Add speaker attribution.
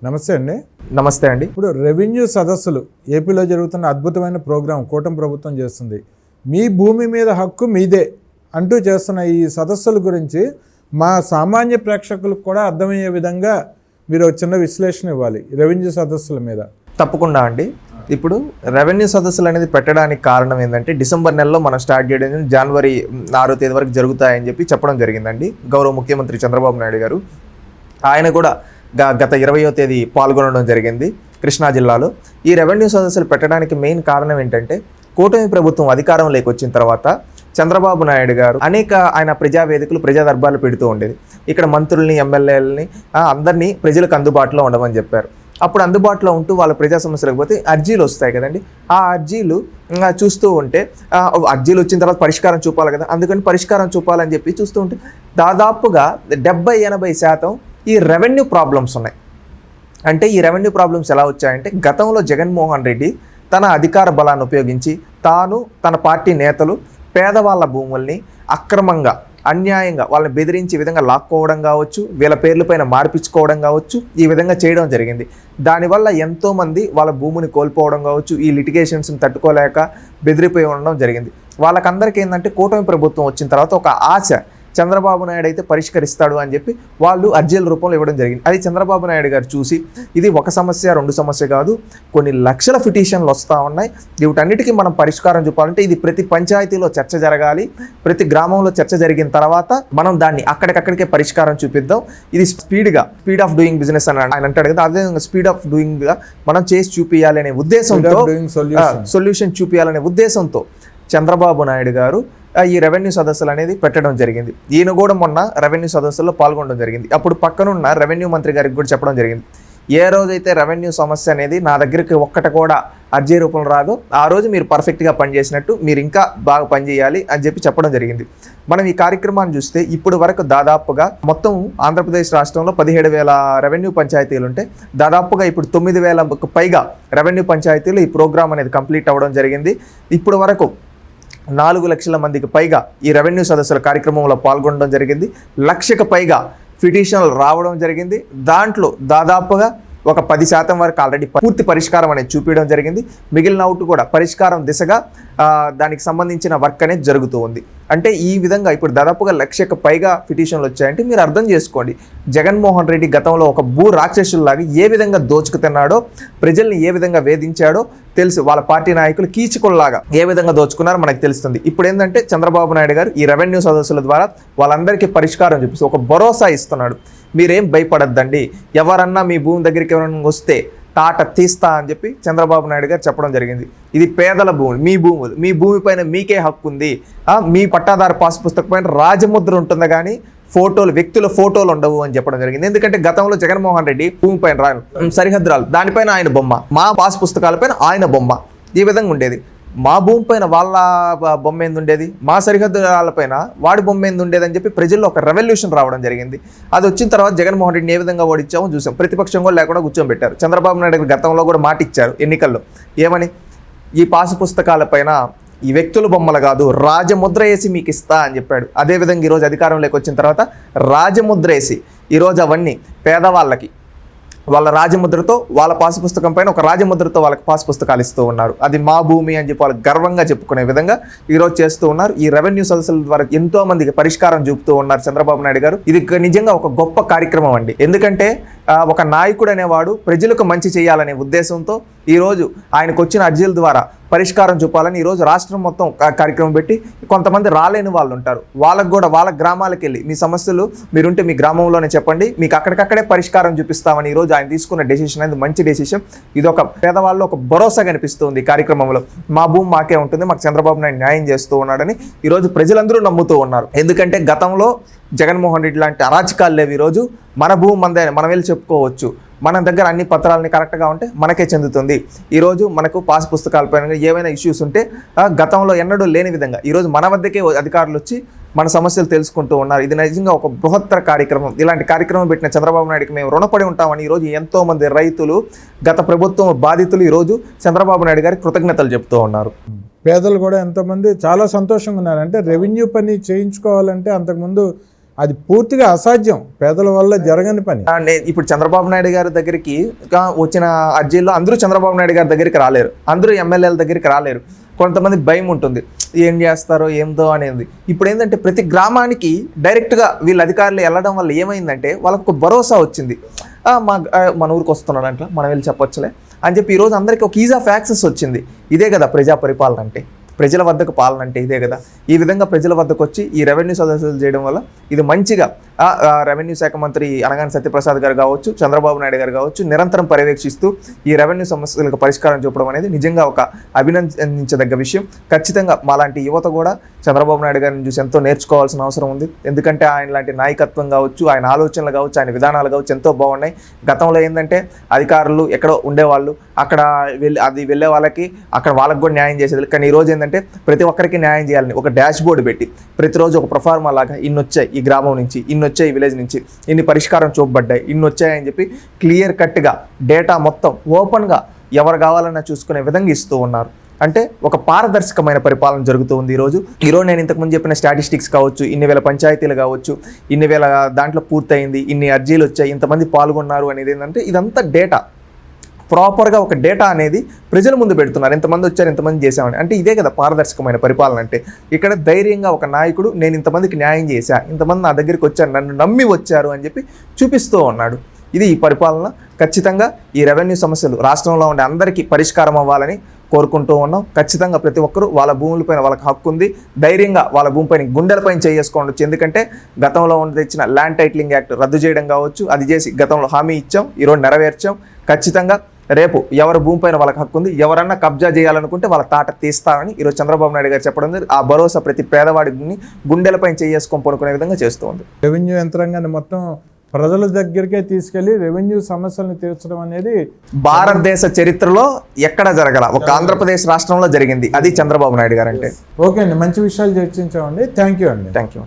Speaker 1: నమస్తే అండి.
Speaker 2: నమస్తే అండి.
Speaker 1: ఇప్పుడు రెవెన్యూ సదస్సులు ఏపీలో జరుగుతున్న అద్భుతమైన ప్రోగ్రాం కూటమి ప్రభుత్వం చేస్తుంది. మీ భూమి మీద హక్కు మీదే అంటూ చేస్తున్న ఈ సదస్సుల గురించి మా సామాన్య ప్రేక్షకులకు కూడా అర్థమయ్యే విధంగా మీరు ఒక చిన్న విశ్లేషణ ఇవ్వాలి రెవెన్యూ సదస్సుల మీద.
Speaker 2: తప్పకుండా అండి. ఇప్పుడు రెవెన్యూ సదస్సులు అనేది పెట్టడానికి కారణం ఏంటంటే డిసెంబర్ నెలలో మనం స్టార్ట్ చేయడం జనవరి 6వ తేదీ వరకు జరుగుతాయని చెప్పడం జరిగిందండి. గౌరవ ముఖ్యమంత్రి చంద్రబాబు నాయుడు గారు ఆయన కూడా గత 20వ తేదీ పాల్గొనడం జరిగింది కృష్ణా జిల్లాలో. ఈ రెవెన్యూ సదస్సులు పెట్టడానికి మెయిన్ కారణం ఏంటంటే కూటమి ప్రభుత్వం అధికారంలోకి వచ్చిన తర్వాత చంద్రబాబు నాయుడు గారు అనేక ఆయన ప్రజావేదికలు ప్రజా దర్బార్లు పెడుతూ ఉండేది. ఇక్కడ మంత్రుల్ని ఎమ్మెల్యేలని అందరినీ ప్రజలకు అందుబాటులో ఉండమని చెప్పారు. అప్పుడు అందుబాటులో ఉంటూ వాళ్ళ ప్రజా సమస్యలకు పోతే అర్జీలు వస్తాయి కదండి. ఆ అర్జీలు చూస్తూ ఉంటే అర్జీలు వచ్చిన తర్వాత పరిష్కారం చూపాలి కదా, అందుకని పరిష్కారం చూపాలని చెప్పి చూస్తూ ఉంటే దాదాపుగా 70-80% ఈ రెవెన్యూ ప్రాబ్లమ్స్ ఉన్నాయి. అంటే ఈ రెవెన్యూ ప్రాబ్లమ్స్ ఎలా వచ్చాయంటే గతంలో జగన్మోహన్ రెడ్డి తన అధికార బలాన్ని ఉపయోగించి తాను తన పార్టీ నేతలు పేదవాళ్ళ భూముల్ని అక్రమంగా అన్యాయంగా వాళ్ళని బెదిరించి ఈ విధంగా లాక్కోవడం కావచ్చు, వీళ్ళ పేర్లపైన మార్పించుకోవడం కావచ్చు, ఈ విధంగా చేయడం జరిగింది. దానివల్ల ఎంతోమంది వాళ్ళ భూమిని కోల్పోవడం కావచ్చు, ఈ లిటిగేషన్స్ని తట్టుకోలేక బెదిరిపోయి ఉండడం జరిగింది. వాళ్ళకందరికీ ఏంటంటే కూటమి ప్రభుత్వం వచ్చిన తర్వాత ఒక ఆశ, చంద్రబాబు నాయుడు అయితే పరిష్కరిస్తాడు అని చెప్పి వాళ్ళు అర్జీల రూపంలో ఇవ్వడం జరిగింది. అది చంద్రబాబు నాయుడు గారు చూసి ఇది ఒక సమస్య 2 సమస్య కాదు, కొన్ని లక్షల పిటిషన్లు వస్తూ ఉన్నాయి, వీటన్నిటికీ మనం పరిష్కారం చూపాలంటే ఇది ప్రతి పంచాయతీలో చర్చ జరగాలి, ప్రతి గ్రామంలో చర్చ జరిగిన తర్వాత మనం దాన్ని అక్కడికక్కడికే పరిష్కారం చూపిద్దాం. ఇది స్పీడ్ ఆఫ్ డూయింగ్ బిజినెస్ అని ఆయన అంటాడు కదా, అదే స్పీడ్ ఆఫ్ డూయింగ్గా మనం చేసి చూపించాలి అనే ఉద్దేశంతో, సొల్యూషన్ చూపించాలనే ఉద్దేశంతో చంద్రబాబు నాయుడు గారు ఈ రెవెన్యూ సదస్సులు అనేది పెట్టడం జరిగింది. ఈయన కూడా మొన్న రెవెన్యూ సదస్సుల్లో పాల్గొనడం జరిగింది. అప్పుడు పక్కనున్న రెవెన్యూ మంత్రి గారికి కూడా చెప్పడం జరిగింది, ఏ రోజైతే రెవెన్యూ సమస్య అనేది నా దగ్గరికి ఒక్కటి కూడా అర్జీ రూపంలో రాదో ఆ రోజు మీరు పర్ఫెక్ట్గా పనిచేసినట్టు, మీరు ఇంకా బాగా పనిచేయాలి అని చెప్పడం జరిగింది. మనం ఈ కార్యక్రమాన్ని చూస్తే ఇప్పుడు వరకు దాదాపుగా మొత్తం ఆంధ్రప్రదేశ్ రాష్ట్రంలో 17,000 రెవెన్యూ పంచాయతీలు ఉంటే దాదాపుగా ఇప్పుడు 9,000కు పైగా రెవెన్యూ పంచాయతీలు ఈ ప్రోగ్రామ్ అనేది కంప్లీట్ అవ్వడం జరిగింది. ఇప్పుడు వరకు 4 లక్షల మందికి పైగా ఈ రెవెన్యూ సదస్సుల కార్యక్రమంలో పాల్గొనడం జరిగింది. 1,00,000కు పైగా పిటిషన్లు రావడం జరిగింది. దాంట్లో దాదాపుగా ఒక 10% వరకు ఆల్రెడీ పూర్తి పరిష్కారం అనేది చూపించడం జరిగింది. మిగిలిన అవుట్ కూడా పరిష్కారం దిశగా దానికి సంబంధించిన వర్క్ అనేది జరుగుతూ ఉంది. అంటే ఈ విధంగా ఇప్పుడు దాదాపుగా 1,00,000కు పైగా పిటిషన్లు వచ్చాయంటే మీరు అర్థం చేసుకోండి, జగన్మోహన్ రెడ్డి గతంలో ఒక భూ రాక్షసుల్లాగా ఏ విధంగా దోచుకుతున్నాడో, ప్రజల్ని ఏ విధంగా వేధించాడో తెలుసు. వాళ్ళ పార్టీ నాయకులు కీచుకుల్లాగా ఏ విధంగా దోచుకున్నారో మనకు తెలుస్తుంది. ఇప్పుడు ఏంటంటే చంద్రబాబు నాయుడు గారు ఈ రెవెన్యూ సదస్సుల ద్వారా వాళ్ళందరికీ పరిష్కారం చూపిస్తూ ఒక భరోసా ఇస్తున్నాడు. మీరేం భయపడద్దండి, ఎవరన్నా మీ భూమి దగ్గరికి ఎవరైనా వస్తే తాట తీస్తా అని చెప్పి చంద్రబాబు నాయుడు గారు చెప్పడం జరిగింది. ఇది పేదల భూములు, మీ భూములు, మీ భూమిపైన మీకే హక్కు ఉంది. మీ పట్టాదారు పాస్ పుస్తకం పైన రాజముద్ర ఉంటుంది కానీ ఫోటోలు, వ్యక్తుల ఫోటోలు ఉండవు అని చెప్పడం జరిగింది. ఎందుకంటే గతంలో జగన్మోహన్ రెడ్డి భూమిపైన రాను సరిహద్దురాలు దానిపైన ఆయన బొమ్మ, మా పాస్ పుస్తకాలపైన ఆయన బొమ్మ, ఈ విధంగా ఉండేది. మా భూమి పైన వాళ్ళ బొమ్మ ఏంది ఉండేది, మా సరిహద్దులపైన వాడి బొమ్మ ఏంది ఉండేది అని చెప్పి ప్రజల్లో ఒక రెవల్యూషన్ రావడం జరిగింది. అది వచ్చిన తర్వాత జగన్మోహన్ రెడ్డిని ఏ విధంగా ఓడించామో చూసాం. ప్రతిపక్షం కూడా లేకుండా కూర్చోబెట్టారు. చంద్రబాబు నాయుడు గతంలో కూడా మాట ఇచ్చారు ఎన్నికల్లో, ఏమని, ఈ పాసు పుస్తకాలపైన ఈ వ్యక్తుల బొమ్మలు కాదు రాజముద్ర వేసి మీకు ఇస్తా అని చెప్పాడు. అదేవిధంగా ఈరోజు అధికారంలోకి వచ్చిన తర్వాత రాజముద్ర వేసి ఈరోజు అవన్నీ పేదవాళ్ళకి వాళ్ళ రాజముద్రతో, వాళ్ళ పాసు పుస్తకం పైన ఒక రాజముద్రతో వాళ్ళకి పాసు పుస్తకాలు ఇస్తూ ఉన్నారు. అది మా భూమి అని చెప్పి వాళ్ళకి గర్వంగా చెప్పుకునే విధంగా ఈరోజు చేస్తూ ఉన్నారు. ఈ రెవెన్యూ సదస్సుల ద్వారా ఎంతో మందికి పరిష్కారం చూపుతూ ఉన్నారు చంద్రబాబు నాయుడు గారు. ఇది నిజంగా ఒక గొప్ప కార్యక్రమం అండి. ఎందుకంటే ఒక నాయకుడు అనేవాడు ప్రజలకు మంచి చేయాలనే ఉద్దేశంతో ఈరోజు ఆయనకు వచ్చిన అర్జీల ద్వారా పరిష్కారం చూపాలని ఈరోజు రాష్ట్రం మొత్తం కార్యక్రమం పెట్టి, కొంతమంది రాలేని వాళ్ళు ఉంటారు, వాళ్ళకు కూడా వాళ్ళ గ్రామాలకు వెళ్ళి మీ సమస్యలు మీరుంటే మీ గ్రామంలోనే చెప్పండి, మీకు అక్కడికక్కడే పరిష్కారం చూపిస్తామని ఈరోజు ఆయన తీసుకున్న డెసిషన్ అనేది మంచి డెసిషన్. ఇది ఒక పేదవాళ్ళు ఒక భరోసా కనిపిస్తుంది ఈ కార్యక్రమంలో. మా భూమి మాకే ఉంటుంది, మాకు చంద్రబాబు నాయుడు న్యాయం చేస్తూ ఉన్నాడని ఈరోజు ప్రజలందరూ నమ్ముతూ ఉన్నారు. ఎందుకంటే గతంలో జగన్మోహన్ రెడ్డి లాంటి అరాచకాలు లేవు. ఈరోజు మన భూమి మందే మనం వెళ్ళి చెప్పుకోవచ్చు, మన దగ్గర అన్ని పత్రాలని కరెక్ట్గా ఉంటే మనకే చెందుతుంది. ఈరోజు మనకు పాస్ పుస్తకాలపైన ఏమైనా ఇష్యూస్ ఉంటే గతంలో ఎన్నడూ లేని విధంగా ఈరోజు మన వద్దకే అధికారులు వచ్చి మన సమస్యలు తెలుసుకుంటూ ఉన్నారు. ఇది నిజంగా ఒక బృహత్తర కార్యక్రమం. ఇలాంటి కార్యక్రమం పెట్టిన చంద్రబాబు నాయుడుకి మేము రుణపడి ఉంటామని ఈరోజు ఎంతోమంది రైతులు, గత ప్రభుత్వం బాధితులు ఈరోజు చంద్రబాబు నాయుడు గారికి కృతజ్ఞతలు చెప్తూ ఉన్నారు.
Speaker 1: పేదలు కూడా ఎంతోమంది చాలా సంతోషంగా ఉన్నారు. అంటే రెవెన్యూ పని చేయించుకోవాలంటే అంతకుముందు అది పూర్తిగా అసాధ్యం, పేదల వల్ల జరగని పని.
Speaker 2: ఇప్పుడు చంద్రబాబు నాయుడు గారి దగ్గరికి వచ్చిన అర్జీల్లో అందరూ చంద్రబాబు నాయుడు గారి దగ్గరికి రాలేరు, అందరూ ఎమ్మెల్యేల దగ్గరికి రాలేరు. కొంతమంది భయం ఉంటుంది, ఏం చేస్తారో ఏందో అనేది. ఇప్పుడు ఏంటంటే ప్రతి గ్రామానికి డైరెక్ట్గా వీళ్ళ అధికారులు వెళ్ళడం వల్ల ఏమైందంటే వాళ్ళకు ఒక భరోసా వచ్చింది. మన ఊరికి వస్తున్నాడు అంటే మనం వెళ్ళి చెప్పొచ్చులే అని చెప్పి ఈరోజు అందరికీ ఒక ఈజ్ ఆఫ్ యాక్సెస్ వచ్చింది. ఇదే కదా ప్రజా పరిపాలన అంటే, ప్రజల వద్దకు పాలన అంటే ఇదే కదా. ఈ విధంగా ప్రజల వద్దకు వచ్చి ఈ రెవెన్యూ సదస్సులు చేయడం వల్ల ఇది మంచిగా రెవెన్యూ శాఖ మంత్రి అనగాని సత్యప్రసాద్ గారు కావచ్చు, చంద్రబాబు నాయుడు గారు కావచ్చు, నిరంతరం పర్యవేక్షిస్తూ ఈ రెవెన్యూ సమస్యలకు పరిష్కారం చూపడం అనేది నిజంగా ఒక అభినందించదగ్గ విషయం. ఖచ్చితంగా మాలాంటి యువత కూడా చంద్రబాబు నాయుడు గారిని చూసి ఎంతో నేర్చుకోవాల్సిన అవసరం ఉంది. ఎందుకంటే ఆయన లాంటి నాయకత్వం కావచ్చు, ఆయన ఆలోచనలు కావచ్చు, ఆయన విధానాలు కావచ్చు ఎంతో బాగున్నాయి. గతంలో ఏంటంటే అధికారులు ఎక్కడో ఉండేవాళ్ళు, అక్కడ వెళ్ళే వాళ్ళకి అక్కడ వాళ్ళకి కూడా న్యాయం చేసేది. కానీ ఈరోజు ఏంటంటే ప్రతి ఒక్కరికి న్యాయం చేయాలని ఒక డాష్ బోర్డు పెట్టి ప్రతిరోజు ఒక ప్రొఫార్మా లాగా ఇన్ని వచ్చాయి ఈ గ్రామం నుంచి, ఇన్ని వచ్చాయి ఈ విలేజ్ నుంచి, ఇన్ని పరిష్కారం చూపబడ్డాయి, ఇన్ని వచ్చాయని చెప్పి క్లియర్ కట్గా డేటా మొత్తం ఓపెన్గా ఎవరు కావాలన్నా చూసుకునే విధంగా ఇస్తూ ఉన్నారు. అంటే ఒక పారదర్శకమైన పరిపాలన జరుగుతూ ఉంది ఈరోజు నేను ఇంతకుముందు చెప్పిన స్టాటిస్టిక్స్ కావచ్చు, ఇన్ని వేల పంచాయతీలు కావచ్చు, ఇన్ని వేల దాంట్లో పూర్తయింది, ఇన్ని అర్జీలు వచ్చాయి, ఇంతమంది పాల్గొన్నారు అనేది ఏంటంటే ఇదంతా డేటా. ప్రాపర్గా ఒక డేటా అనేది ప్రజల ముందు పెడుతున్నారు, ఎంతమంది వచ్చారు, ఎంతమంది చేశామని. అంటే ఇదే కదా పారదర్శకమైన పరిపాలన అంటే. ఇక్కడ ధైర్యంగా ఒక నాయకుడు నేను ఇంతమందికి న్యాయం చేశా, ఇంతమంది నా దగ్గరికి వచ్చారు, నన్ను నమ్మి వచ్చారు అని చెప్పి చూపిస్తూ ఉన్నాడు. ఇది ఈ పరిపాలన. ఖచ్చితంగా ఈ రెవెన్యూ సమస్యలు రాష్ట్రంలో ఉండే అందరికీ పరిష్కారం అవ్వాలని కోరుకుంటూ ఉన్నాం. ఖచ్చితంగా ప్రతి ఒక్కరూ వాళ్ళ భూములపైన వాళ్ళకి హక్కు ఉంది, ధైర్యంగా వాళ్ళ భూమిపైన గుండెలపైన చేసుకోవచ్చు. ఎందుకంటే గతంలో తెచ్చిన ల్యాండ్ టైటిలింగ్ యాక్ట్ రద్దు చేయడం కావచ్చు, అది చేసి గతంలో హామీ ఇచ్చాం, ఈరోజు నెరవేర్చాం. ఖచ్చితంగా రేపు ఎవరి భూమిపైన వాళ్ళకి హక్కు ఉంది, ఎవరన్నా కబ్జా చేయాలనుకుంటే వాళ్ళ తాట తీస్తారని ఈరోజు చంద్రబాబు నాయుడు గారు చెప్పడం ఆ భరోసా ప్రతి పేదవాడిని గుండెలపైన చేసుకొని పడుకునే విధంగా చేస్తూ ఉంది.
Speaker 1: రెవెన్యూ యంత్రాంగాన్ని మొత్తం ప్రజల దగ్గరికే తీసుకెళ్లి రెవెన్యూ సమస్యలను తీర్చడం అనేది
Speaker 2: భారతదేశ చరిత్రలో ఎక్కడ జరగల, ఒక ఆంధ్రప్రదేశ్ రాష్ట్రంలో జరిగింది. అది చంద్రబాబు నాయుడు గారు అంటే.
Speaker 1: ఓకే అండి, మంచి విషయాలు చర్చించామండి. థ్యాంక్ యూ అండి.
Speaker 2: Thank you.